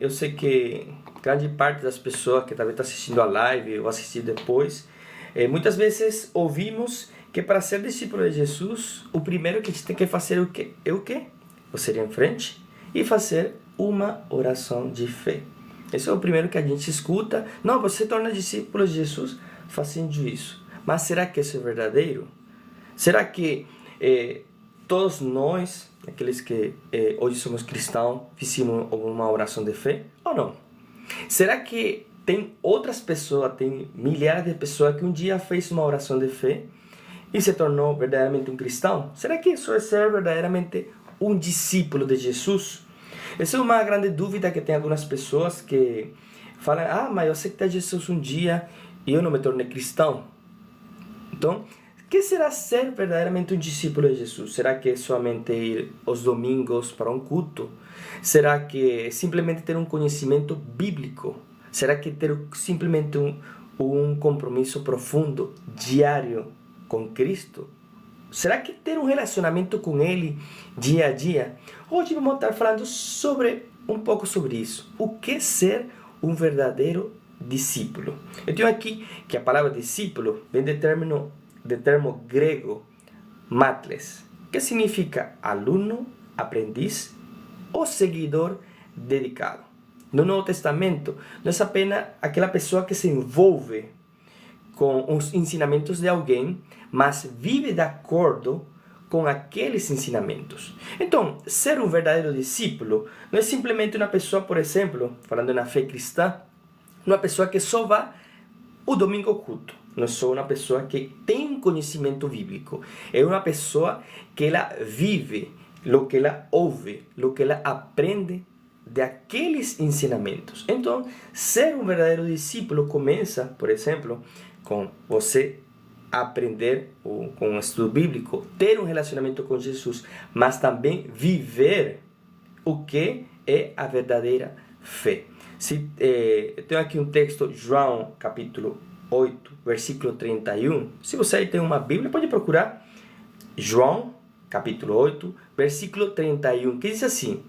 Eu sei que grande parte das pessoas que talvez está assistindo a live ou assistir depois, muitas vezes ouvimos que para ser discípulo de Jesus, o primeiro que a gente tem que fazer é o quê? Você ir em frente e fazer uma oração de fé. Esse é o primeiro que a gente escuta. Não, você se torna discípulo de Jesus fazendo isso. Mas será que isso é verdadeiro? Será que todos nós, aqueles que hoje somos cristãos, fizemos uma oração de fé ou não? Será que tem outras pessoas, tem milhares de pessoas que um dia fez uma oração de fé e se tornou verdadeiramente um cristão? Será que isso é ser verdadeiramente um discípulo de Jesus? Essa é uma grande dúvida que tem algumas pessoas que falam: mas eu aceitei Jesus um dia e eu não me tornei cristão. Então, o que será ser verdadeiramente um discípulo de Jesus? Será que é somente ir aos domingos para um culto? Será que é simplesmente ter um conhecimento bíblico? Será que ter simplesmente um compromisso profundo, diário com Cristo? Será que ter um relacionamento com Ele dia a dia? Hoje vamos estar falando um pouco sobre isso. O que é ser um verdadeiro discípulo? Eu tenho aqui que a palavra discípulo vem do termo grego matles, que significa aluno, aprendiz ou seguidor dedicado. No Novo Testamento, não é apenas aquela pessoa que se envolve com os ensinamentos de alguém, mas vive de acordo com aqueles ensinamentos. Então, ser um verdadeiro discípulo não é simplesmente uma pessoa, por exemplo, falando na fé cristã, uma pessoa que só vai o domingo ao culto. Não é só uma pessoa que tem conhecimento bíblico. É uma pessoa que ela vive o que ela ouve, o que ela aprende de aqueles ensinamentos. Então, ser um verdadeiro discípulo começa, por exemplo, com você aprender com o estudo bíblico, ter um relacionamento com Jesus, mas também viver o que é a verdadeira fé. Eu tenho aqui um texto, João capítulo 8, versículo 31. Se você tem uma Bíblia, pode procurar João capítulo 8, versículo 31, que diz assim: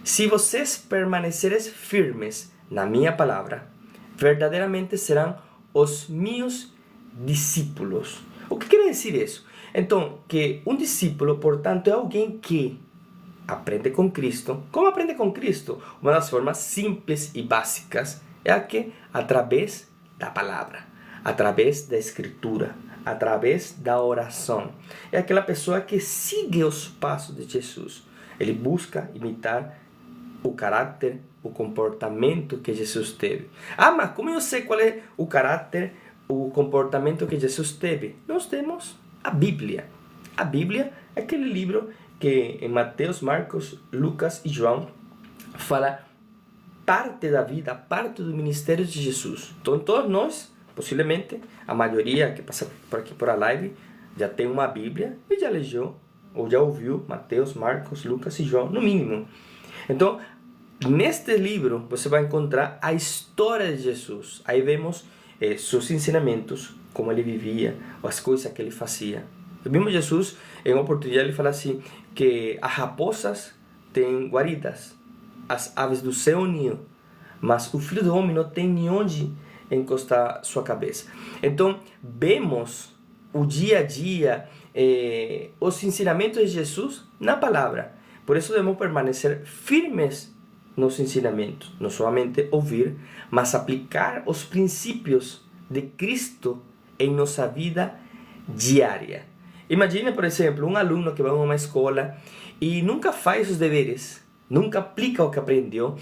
se vocês permaneceres firmes na minha palavra, verdadeiramente serão os meus discípulos. O que quer dizer isso? Então, que um discípulo, portanto, é alguém que aprende com Cristo. Como aprende com Cristo? Uma das formas simples e básicas é a que? Através da palavra, através da escritura, através da oração. É aquela pessoa que segue os passos de Jesus. Ele busca imitar o caráter, o comportamento que Jesus teve. Mas como eu sei qual é o caráter, o comportamento que Jesus teve? Nós temos a Bíblia. A Bíblia é aquele livro que em Mateus, Marcos, Lucas e João fala parte da vida, parte do ministério de Jesus. Então todos nós, possivelmente, a maioria que passa por aqui por a live, já tem uma Bíblia e já leu ou já ouviu Mateus, Marcos, Lucas e João, no mínimo. Então, neste livro você vai encontrar a história de Jesus. Aí vemos seus ensinamentos, como ele vivia, as coisas que ele fazia. O mesmo Jesus, em uma oportunidade, ele fala assim, que as raposas têm guaridas, as aves do céu ninho, mas o Filho do Homem não tem nem onde encostar sua cabeça. Então, vemos o dia a dia, os ensinamentos de Jesus na palavra. Por isso devemos permanecer firmes nos ensinamentos, não somente ouvir, mas aplicar os princípios de Cristo em nossa vida diária. Imagine, por exemplo, um aluno que vai a uma escola e nunca faz os deveres, nunca aplica o que aprendeu.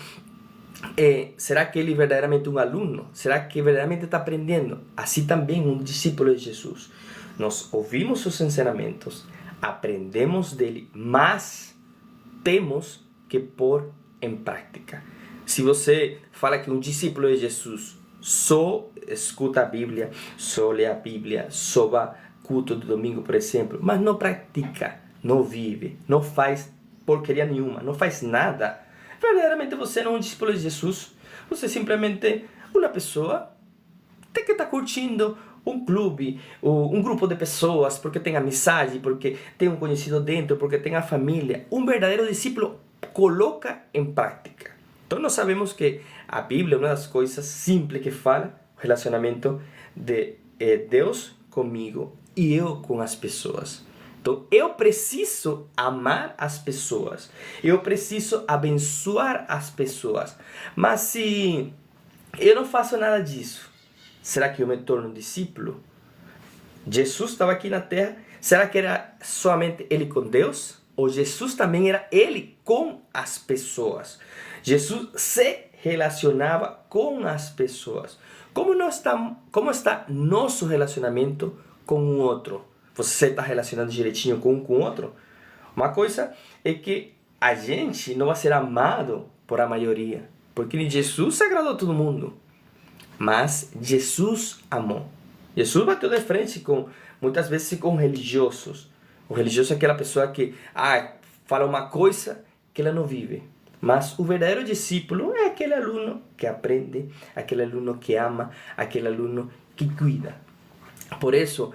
Será que ele é verdadeiramente um aluno? Será que verdadeiramente está aprendendo? Assim também um discípulo de Jesus. Nós ouvimos os ensinamentos, aprendemos dele, mas temos que pôr em prática. Se você fala que um discípulo de Jesus só escuta a Bíblia, só lê a Bíblia, só vai culto do domingo, por exemplo, mas não pratica, não vive, não faz porcaria nenhuma, não faz nada, verdadeiramente você não é um discípulo de Jesus. Você é simplesmente uma pessoa que está curtindo um clube, um grupo de pessoas, porque tem amizade, porque tem um conhecido dentro, porque tem a família. Um verdadeiro discípulo coloca em prática. Então nós sabemos que a Bíblia é uma das coisas simples que fala o relacionamento de Deus comigo e eu com as pessoas. Então eu preciso amar as pessoas, eu preciso abençoar as pessoas. Mas se eu não faço nada disso, será que eu me torno discípulo? Jesus estava aqui na terra, será que era somente ele com Deus? Ou Jesus também era ele com as pessoas? Jesus se relacionava com as pessoas. Como está nosso relacionamento com o outro? Você está relacionando direitinho com o outro? Uma coisa é que a gente não vai ser amado por a maioria, porque Jesus agradou a todo mundo. Mas Jesus amou. Jesus bateu de frente muitas vezes com religiosos. O religioso é aquela pessoa que fala uma coisa que ela não vive. Mas o verdadeiro discípulo é aquele aluno que aprende, aquele aluno que ama, aquele aluno que cuida. Por isso,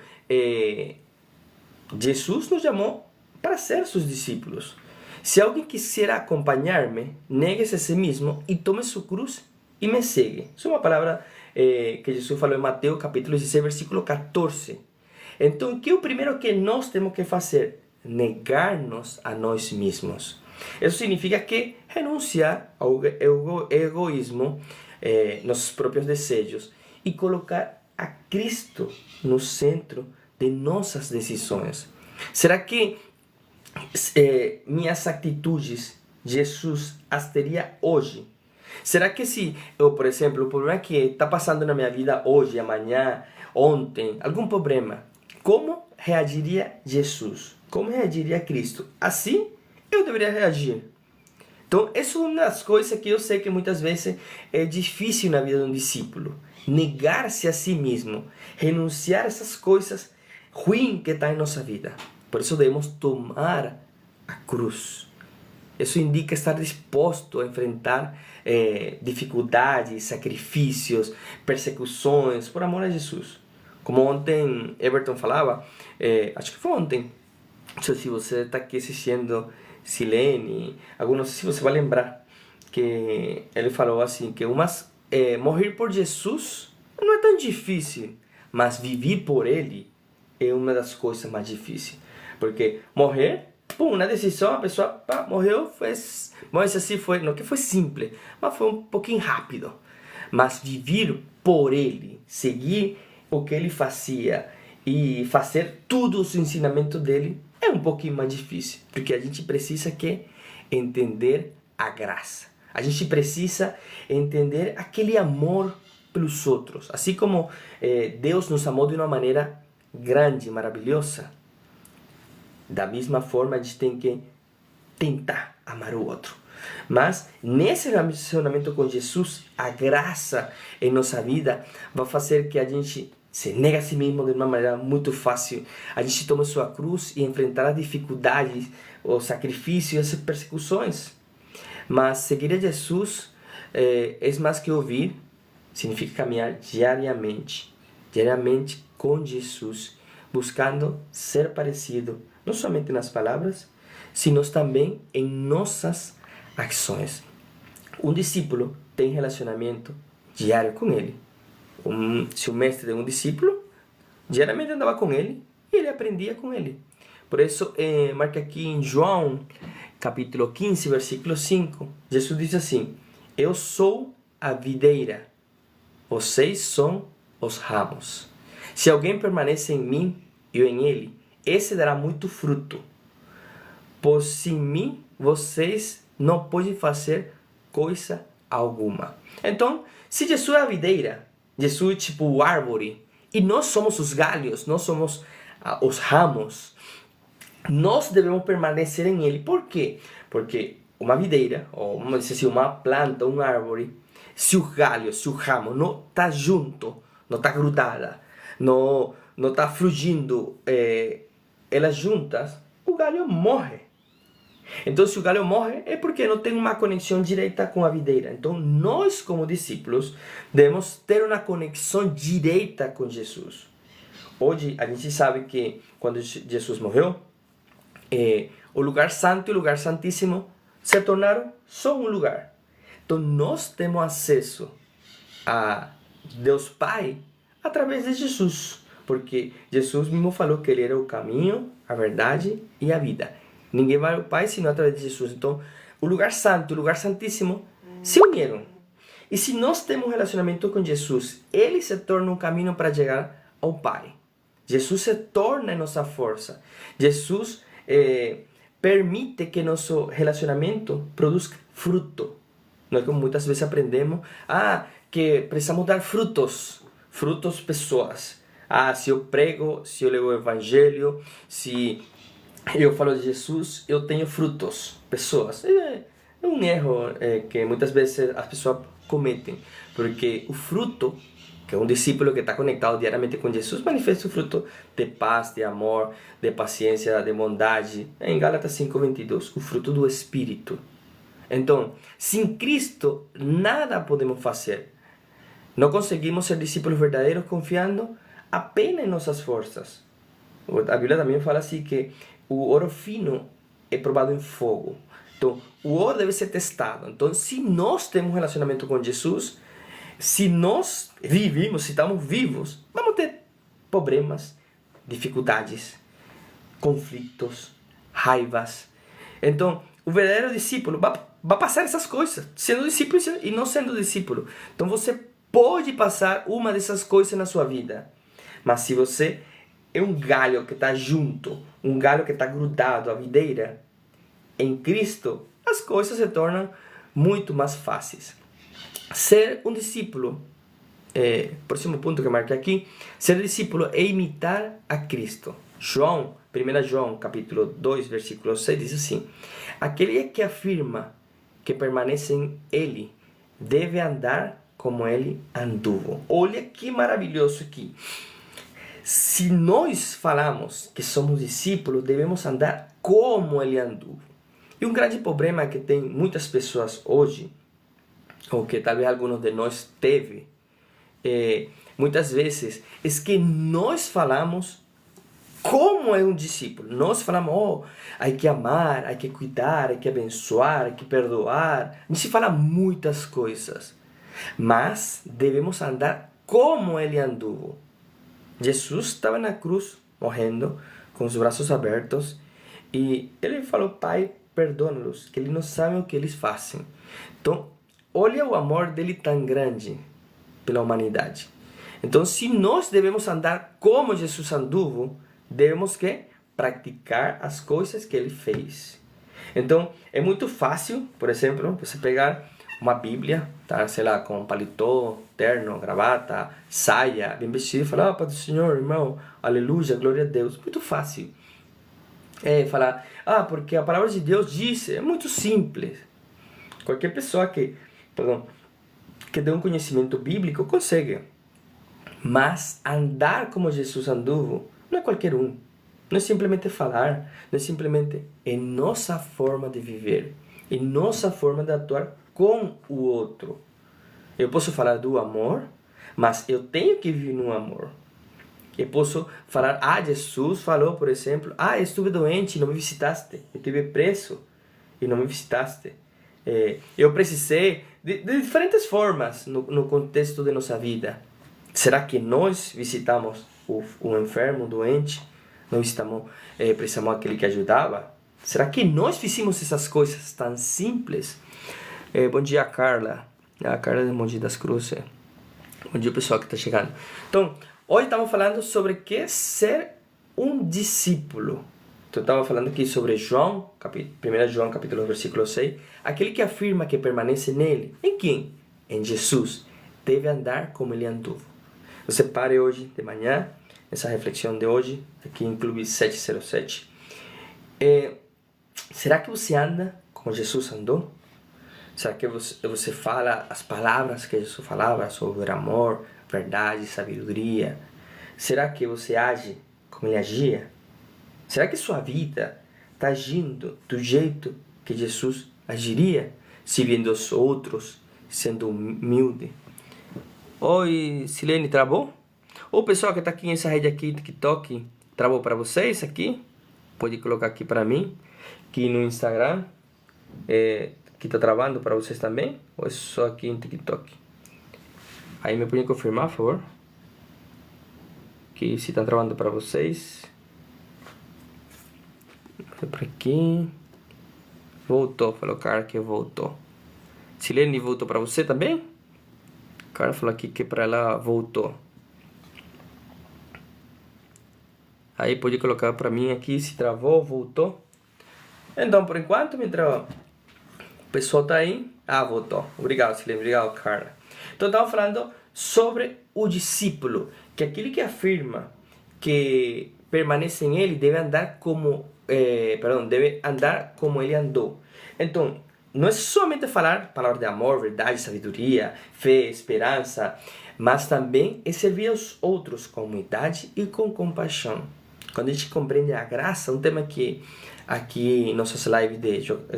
Jesus nos chamou para ser seus discípulos. Se alguém quiser acompanhar-me, negue-se a si mesmo e tome sua cruz e me segue. Isso é uma palavra que Jesus falou em Mateus capítulo 16, versículo 14. Então, o que é o primeiro que nós temos que fazer? Negar-nos a nós mesmos. Isso significa que renunciar ao egoísmo, nossos próprios desejos, e colocar a Cristo no centro de nossas decisões. Será que minhas atitudes Jesus as teria hoje? Será que se eu, por exemplo, o problema que está passando na minha vida hoje, amanhã, ontem, algum problema, como reagiria Jesus? Como reagiria Cristo? Assim eu deveria reagir. Então, essa é uma das coisas que eu sei que muitas vezes é difícil na vida de um discípulo. Negar-se a si mesmo, renunciar a essas coisas ruins que estão em nossa vida. Por isso devemos tomar a cruz. Isso indica estar disposto a enfrentar dificuldades, sacrifícios, persecuções, por amor a Jesus. Como ontem Everton falava, acho que foi ontem, não sei se você está aqui assistindo Silene, não sei se você vai lembrar, que ele falou assim, que morrer por Jesus não é tão difícil, mas viver por ele é uma das coisas mais difíceis. Porque morrer, na decisão, a pessoa morreu, mas assim foi, não que foi simples, mas foi um pouquinho rápido. Mas viver por ele, seguir o que ele fazia e fazer tudo os ensinamentos dele é um pouquinho mais difícil, porque a gente precisa entender a graça. A gente precisa entender aquele amor pelos outros. Assim como Deus nos amou de uma maneira grande, maravilhosa, da mesma forma a gente tem que tentar amar o outro. Mas nesse relacionamento com Jesus, a graça em nossa vida vai fazer que a gente se nega a si mesmo de uma maneira muito fácil. A gente toma sua cruz e enfrentar as dificuldades, os sacrifícios e as persecuções. Mas seguir a Jesus é mais que ouvir, significa caminhar diariamente com Jesus, buscando ser parecido, não somente nas palavras, sino também em nossas ações. Um discípulo tem relacionamento diário com ele. Se o mestre de um discípulo, diariamente andava com ele e ele aprendia com ele. Por isso, marca aqui em João, capítulo 15, versículo 5, Jesus diz assim: eu sou a videira, vocês são os ramos. Se alguém permanece em mim e eu em ele, esse dará muito fruto. Pois sem mim, vocês não podem fazer coisa alguma. Então, se Jesus é a videira, Jesus é tipo árvore, e nós somos os galhos, nós somos os ramos, nós devemos permanecer em ele. Por quê? Porque uma videira, ou vamos dizer assim, uma planta, uma árvore, se o galho, se o ramo não está junto, não está grudada, não está fluindo elas juntas, o galho morre. Então, se o galho morre, é porque não tem uma conexão direta com a videira. Então, nós, como discípulos, devemos ter uma conexão direta com Jesus. Hoje, a gente sabe que quando Jesus morreu, o lugar santo e o lugar santíssimo se tornaram só um lugar. Então nós temos acesso a Deus Pai através de Jesus, porque Jesus mesmo falou que ele era o caminho, a verdade e a vida. Ninguém vai ao Pai senão através de Jesus. Então, o lugar santo e o lugar santíssimo se uniram. E se nós temos um relacionamento com Jesus, ele se torna um caminho para chegar ao Pai. Jesus se torna nossa força. Jesus permite que nosso relacionamento produza fruto. Nós, como muitas vezes aprendemos, que precisamos dar frutos pessoas. Se eu prego, se eu leio o Evangelho, se eu falo de Jesus, eu tenho frutos, pessoas. É um erro que muitas vezes as pessoas cometem, porque o fruto, que é um discípulo que está conectado diariamente com Jesus, manifesta o fruto de paz, de amor, de paciência, de bondade. Em Gálatas 5:22, o fruto do Espírito. Então, sem Cristo, nada podemos fazer. Não conseguimos ser discípulos verdadeiros confiando apenas em nossas forças. A Bíblia também fala assim que o ouro fino é provado em fogo. Então, o ouro deve ser testado. Então, se nós temos um relacionamento com Jesus, se nós vivimos, se estamos vivos, vamos ter problemas, dificuldades, conflitos, raivas. Então, o verdadeiro discípulo vai passar essas coisas, sendo discípulo e não sendo discípulo. Então, você pode passar uma dessas coisas na sua vida. Mas se você é um galho que está junto, um galho que está grudado à videira, em Cristo, as coisas se tornam muito mais fáceis. Ser um discípulo, próximo ponto que eu marquei aqui, ser discípulo é imitar a Cristo. 1 João, capítulo 2, versículo 6, diz assim: aquele que afirma que permanece em Ele, deve andar como Ele andou. Olha que maravilhoso aqui. Se nós falamos que somos discípulos, devemos andar como Ele andou. E um grande problema que tem muitas pessoas hoje, ou que talvez alguns de nós teve, muitas vezes, é que nós falamos como é um discípulo. Nós falamos, hay que amar, hay que cuidar, hay que abençoar, hay que perdoar. A gente fala muitas coisas, mas devemos andar como Ele andou. Jesus estava na cruz, morrendo, com os braços abertos, e Ele falou: Pai, perdona-los, que eles não sabem o que eles fazem. Então, olha o amor dele tão grande pela humanidade. Então, se nós devemos andar como Jesus andou, devemos que praticar as coisas que ele fez. Então, é muito fácil, por exemplo, você pegar uma Bíblia, tá, sei lá, com paletó, terno, gravata, saia, bem vestido, e falar: Pai do Senhor, irmão, aleluia, glória a Deus. Muito fácil. Falar, porque a palavra de Deus diz, é muito simples. Qualquer pessoa que dê um conhecimento bíblico consegue. Mas andar como Jesus andou não é qualquer um. Não é simplesmente falar, não é simplesmente nossa forma de viver, nossa forma de atuar com o outro. Eu posso falar do amor, mas eu tenho que viver no amor. Eu posso falar, Jesus falou, por exemplo, eu estive doente e não me visitaste. Eu estive preso e não me visitaste. Eu precisei de diferentes formas no contexto de nossa vida. Será que nós visitamos o enfermo, o doente? Nós visitamos, precisamos aquele que ajudava? Será que nós fizemos essas coisas tão simples? Bom dia, Carla. A Carla de Mogi das Cruzes. Bom dia, pessoal que está chegando. Então, hoje estamos falando sobre o que é ser um discípulo. Então, estava falando aqui sobre 1 João, capítulo versículo 6. Aquele que afirma que permanece nele. Em quem? Em Jesus. Deve andar como ele andou. Você pare hoje de manhã, essa reflexão de hoje, aqui em Clube 707. Será que você anda como Jesus andou? Será que você fala as palavras que Jesus falava sobre amor, verdade, sabedoria? Será que você age como ele agia? Será que sua vida está agindo do jeito que Jesus agiria? Servindo os outros, sendo humilde? Oi, Silene, travou? O pessoal que está aqui nessa rede aqui, TikTok, travou para vocês aqui? Pode colocar aqui para mim, aqui no Instagram. que está travando para vocês também? Ou é só aqui em TikTok? Aí me podem confirmar, por favor. Que se está travando para vocês. Foi para aqui. Voltou, falou o cara que voltou. Silene voltou para você também? O cara falou aqui que para ela voltou. Aí pode colocar para mim aqui se travou, voltou. Então, por enquanto, o pessoal tá aí. Ah, voltou. Obrigado, Silene. Obrigado, Carla. Então, estamos falando sobre o discípulo. Que aquele que afirma que permanece em ele deve andar como... deve andar como ele andou. Então, não é somente falar palavras de amor, verdade, sabedoria, fé, esperança, mas também é servir aos outros com humildade e com compaixão. Quando a gente compreende a graça, um tema que aqui em nossas lives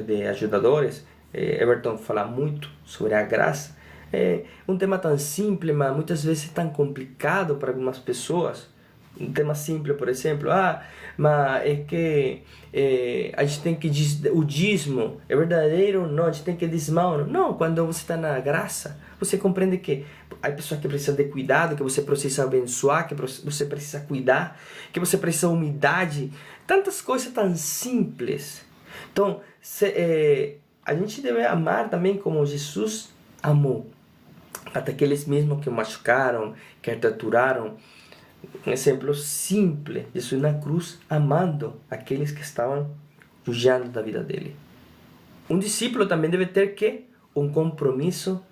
de ajudadores, Everton fala muito sobre a graça, é um tema tão simples, mas muitas vezes tão complicado para algumas pessoas. Um tema simples, por exemplo, mas é que a gente tem que o dízimo é verdadeiro ou não, a gente tem que dizimar ou não. Não, quando você está na graça, você compreende que há pessoas que precisam de cuidado, que você precisa abençoar, que você precisa cuidar, que você precisa de humildade, tantas coisas tão simples. Então, a gente deve amar também como Jesus amou. Até aqueles mesmos que machucaram, que torturaram. Um exemplo simples, Jesus na cruz amando aqueles que estavam fugindo da vida dele. Um discípulo também deve ter que um compromisso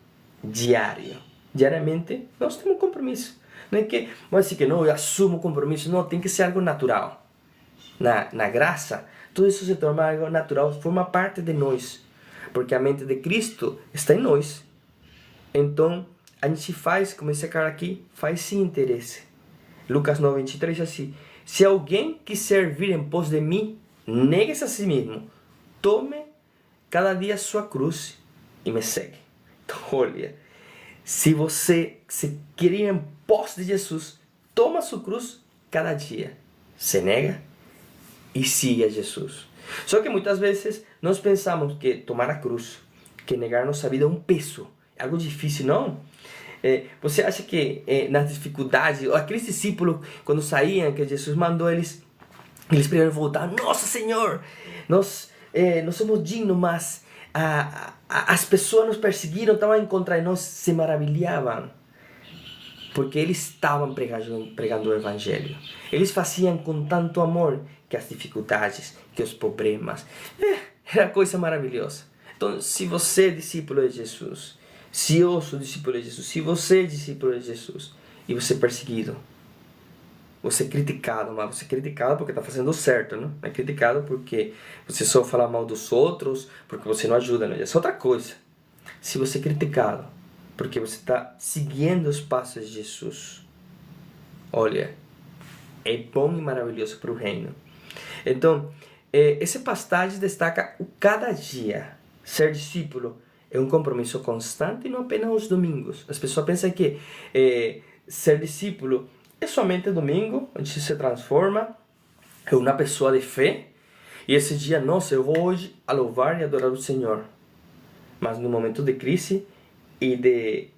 diário. Diariamente nós temos um compromisso. Não é que, vamos dizer que não, eu assumo o compromisso. Não, tem que ser algo natural. Na graça, tudo isso se torna algo natural, forma parte de nós. Porque a mente de Cristo está em nós. Então, a gente faz, como esse cara aqui, faz sem interesse. Lucas 9:23 diz assim: se alguém quiser vir em pós de mim, negue-se a si mesmo, tome cada dia sua cruz e me segue. Então, olha, se você quer ir em pós de Jesus, toma sua cruz cada dia, se nega e siga Jesus. Só que muitas vezes nós pensamos que tomar a cruz, que negar nossa vida é um peso, é algo difícil, não? Você acha que nas dificuldades, aqueles discípulos, quando saíam, que Jesus mandou eles primeiro voltar, nossa Senhor, nós somos dignos, mas as pessoas nos perseguiram, estavam contra nós, se maravilhavam, porque eles estavam pregando o Evangelho. Eles faziam com tanto amor que as dificuldades, que os problemas, era coisa maravilhosa. Então, se você é discípulo de Jesus, se eu sou discípulo de Jesus, se você é discípulo de Jesus e você é perseguido, você é criticado, mas você é criticado porque está fazendo certo, não é criticado porque você só fala mal dos outros, porque você não ajuda, não? Isso é outra coisa. Se você é criticado porque você está seguindo os passos de Jesus, olha, é bom e maravilhoso para o reino. Então, esse passagem destaca o cada dia. Ser discípulo é um compromisso constante e não apenas aos domingos. As pessoas pensam que ser discípulo é somente domingo, onde se transforma em uma pessoa de fé. E esse dia, nossa, eu vou hoje a louvar e adorar o Senhor. Mas no momento de crise e de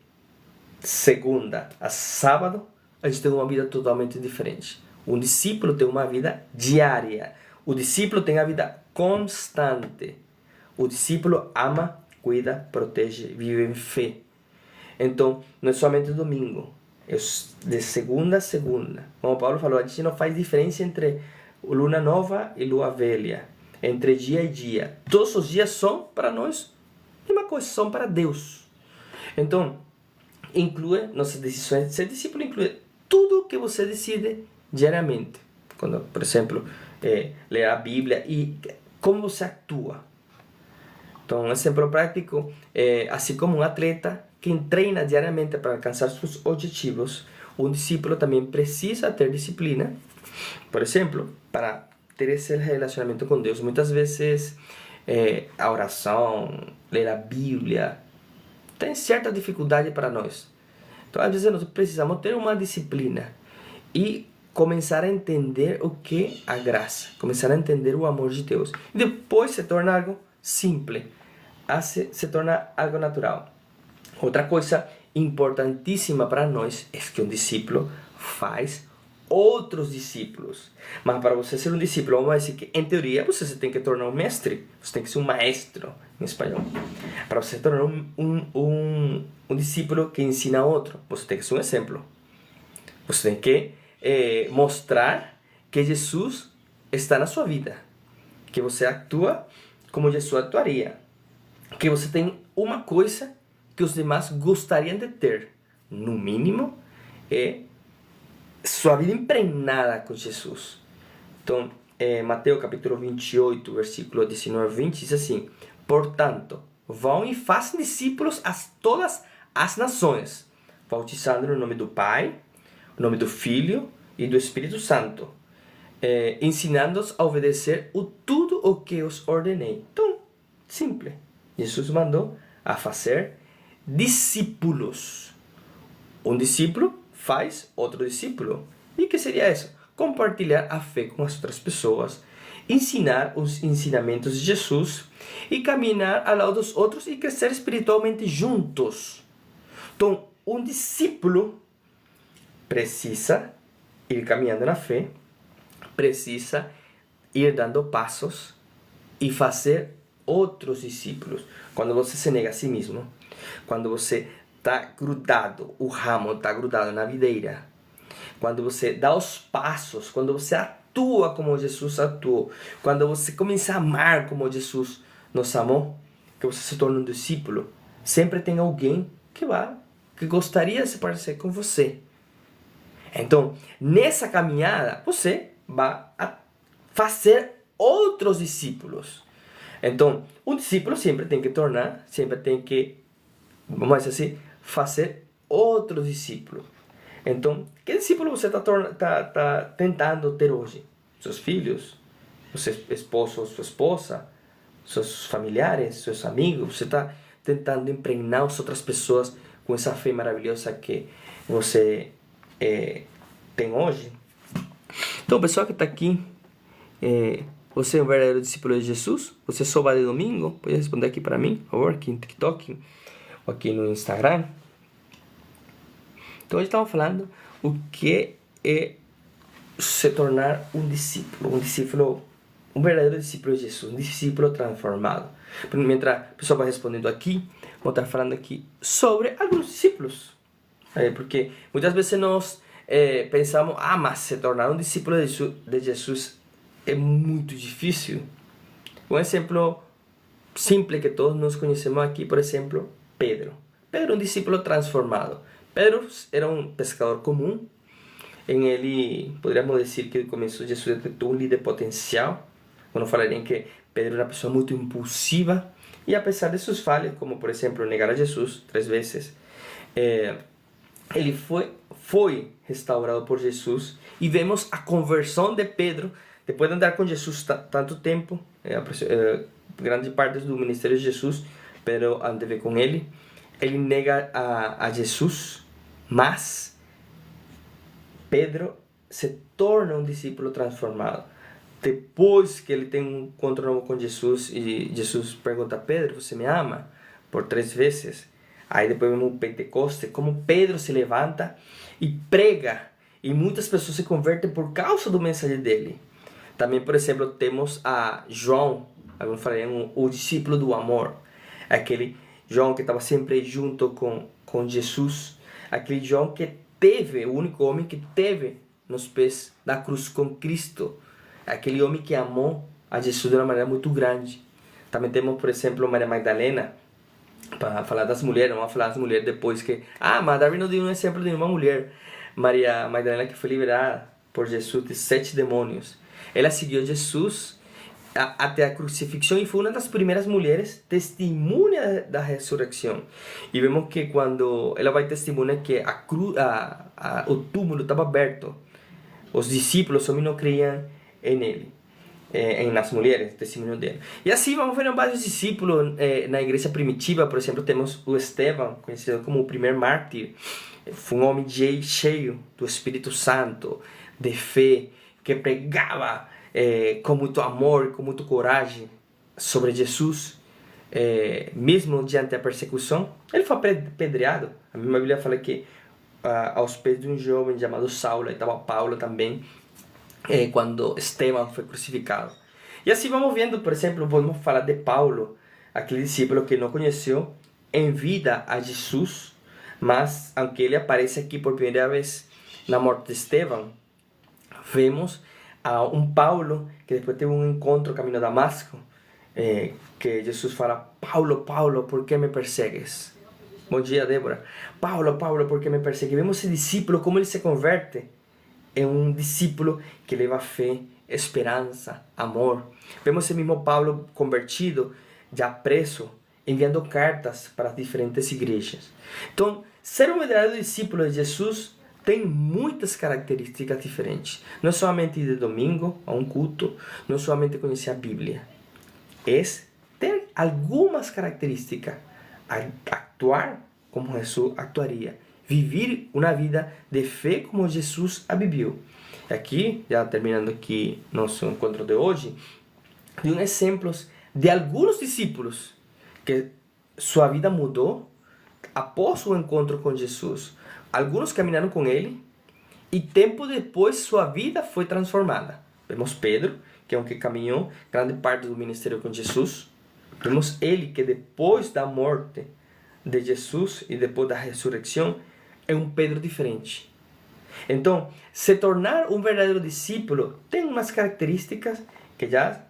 segunda a sábado, a gente tem uma vida totalmente diferente. Um discípulo tem uma vida diária. O discípulo tem a vida constante. O discípulo ama, cuida, protege, vive em fé. Então, não é somente domingo, é de segunda a segunda. Como Paulo falou, a gente não faz diferença entre luna nova e lua velha, entre dia e dia. Todos os dias são para nós a mesma coisa, são para Deus. Então, inclui nossas decisões. Ser discípulo inclui tudo que você decide diariamente. Quando, por exemplo, ler a Bíblia e como você atua. Então, um exemplo prático é assim como um atleta que treina diariamente para alcançar seus objetivos, um discípulo também precisa ter disciplina, por exemplo, para ter esse relacionamento com Deus. Muitas vezes a oração, ler a Bíblia, tem certa dificuldade para nós. Então, às vezes nós precisamos ter uma disciplina e começar a entender o que é a graça, começar a entender o amor de Deus. E depois se torna algo simples. se torna algo natural. Outra coisa importantíssima para nós é que um discípulo faz outros discípulos. Mas para você ser um discípulo, vamos dizer que em teoria você tem que tornar um mestre, você tem que ser um maestro em espanhol. Para você tornar um discípulo que ensina a outro, você tem que ser um exemplo. Você tem que mostrar que Jesus está na sua vida, que você atua como Jesus atuaria, que você tem uma coisa que os demais gostariam de ter, no mínimo, é sua vida impregnada com Jesus. Então, Mateus capítulo 28, versículo 19 a 20, diz assim: portanto, vão e façam discípulos a todas as nações, bautizando no nome do Pai, no nome do Filho e do Espírito Santo, ensinando-os a obedecer tudo o que os ordenei. Então, simples. Jesus mandou a fazer discípulos. Um discípulo faz outro discípulo. E o que seria isso? Compartilhar a fé com as outras pessoas, ensinar os ensinamentos de Jesus e caminhar ao lado dos outros e crescer espiritualmente juntos. Então, um discípulo precisa ir caminhando na fé, precisa ir dando passos e fazer outros discípulos. Quando você se nega a si mesmo, quando você está grudado, o ramo está grudado na videira, quando você dá os passos, quando você atua como Jesus atuou, quando você começa a amar como Jesus nos amou, que você se torna um discípulo, sempre tem alguém que gostaria de se parecer com você. Então, nessa caminhada, você vai fazer outros discípulos. Então, um discípulo sempre tem que, vamos dizer assim, fazer outro discípulo. Então, que discípulo você está tentando ter hoje? Seus filhos? Seu esposo ou sua esposa? Seus familiares? Seus amigos? Você está tentando impregnar as outras pessoas com essa fé maravilhosa que você tem hoje? Então, o pessoal que está aqui, você é um verdadeiro discípulo de Jesus? Você só vai de domingo? Pode responder aqui para mim, por favor, aqui no TikTok ou aqui no Instagram. Então, hoje estamos falando o que é se tornar um discípulo, um verdadeiro discípulo de Jesus, um discípulo transformado. Mientras a pessoa vai respondendo aqui, vou estar falando aqui sobre alguns discípulos. Porque muitas vezes nós pensamos, mas se tornar um discípulo de Jesus é muito difícil. Um exemplo simples que todos nós conhecemos aqui, por exemplo, Pedro. Pedro é um discípulo transformado. Pedro era um pescador comum. Em ele, poderíamos dizer que no começo Jesus detectou um líder potencial. Quando falaríamos que Pedro era uma pessoa muito impulsiva. E apesar de suas falhas, como por exemplo negar a Jesus 3 vezes, ele foi restaurado por Jesus. E vemos a conversão de Pedro, depois de andar com Jesus tanto tempo, grande parte do ministério de Jesus, Pedro andeve com ele. Ele nega a Jesus, mas Pedro se torna um discípulo transformado. Depois que ele tem um encontro novo com Jesus e Jesus pergunta a Pedro, você me ama? Por 3 vezes. Aí depois vemos o Pentecoste, como Pedro se levanta e prega. E muitas pessoas se convertem por causa do mensagem dele. Também, por exemplo, temos a João, como falei, o discípulo do amor. Aquele João que estava sempre junto com Jesus. Aquele João que teve, o único homem que teve nos pés da cruz com Cristo. Aquele homem que amou a Jesus de uma maneira muito grande. Também temos, por exemplo, Maria Magdalena. Para falar das mulheres, vamos falar das mulheres depois que... mas Darwin não deu um exemplo de uma mulher. Maria Magdalena, que foi liberada por Jesus de 7 demônios. Ela seguiu Jesus até a crucifixão e foi uma das primeiras mulheres testemunha da ressurreição. E vemos que quando ela vai testemunhar que o túmulo estava aberto, os discípulos também não criam nele, nas mulheres, testemunho dele. E assim vamos ver vários discípulos na igreja primitiva. Por exemplo, temos o Estevão, conhecido como o primeiro mártir. Foi um homem cheio do Espírito Santo, de fé, que pregava com muito amor, com muita coragem sobre Jesus. mesmo diante da persecução, ele foi apedreado. A mesma Bíblia fala que aos pés de um jovem chamado Saulo, e estava Paulo também, quando Estevão foi crucificado. E assim vamos vendo, por exemplo, vamos falar de Paulo, aquele discípulo que não conheceu em vida a Jesus, mas aunque ele aparece aqui por primeira vez na morte de Estevão, vemos a um Paulo que depois teve um encontro caminho a Damasco, que Jesus fala: Paulo, Paulo, por que me persegues? Bom dia, Débora. Paulo, Paulo, por que me persegues? Vemos esse discípulo, como ele se converte. É um discípulo que leva fé, esperança, amor. Vemos esse mesmo Paulo convertido, já preso, enviando cartas para diferentes igrejas. Então, ser um verdadeiro discípulo de Jesus tem muitas características diferentes. Não é somente ir de domingo a um culto, não é somente conhecer a Bíblia. É ter algumas características, actuar como Jesus actuaria, viver uma vida de fé como Jesus a viveu. Aqui, já terminando aqui nosso encontro de hoje, de exemplos de alguns discípulos que sua vida mudou após o encontro com Jesus. Alguns caminaram com ele e tempo depois sua vida foi transformada. Vemos Pedro, que é um que caminhou grande parte do ministério com Jesus. Vemos ele que depois da morte de Jesus e depois da ressurreição é um Pedro diferente. Então, se tornar um verdadeiro discípulo tem umas características que já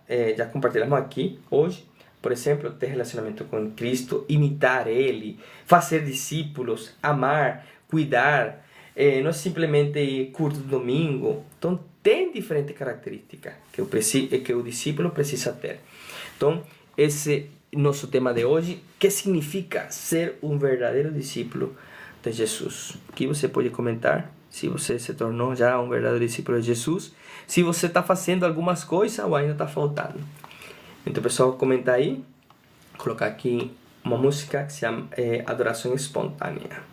compartilhamos aqui hoje. Por exemplo, ter relacionamento com Cristo, imitar Ele, fazer discípulos, amar, cuidar. Não é simplesmente culto do domingo. Então, tem diferentes características que o discípulo precisa ter. Então, esse é nosso tema de hoje. O que significa ser um verdadeiro discípulo de Jesus? Aqui você pode comentar se você se tornou já um verdadeiro discípulo de Jesus. Se você está fazendo algumas coisas ou ainda está faltando. Então, pessoal, comenta aí. Vou colocar aqui uma música que se chama Adoração Espontânea.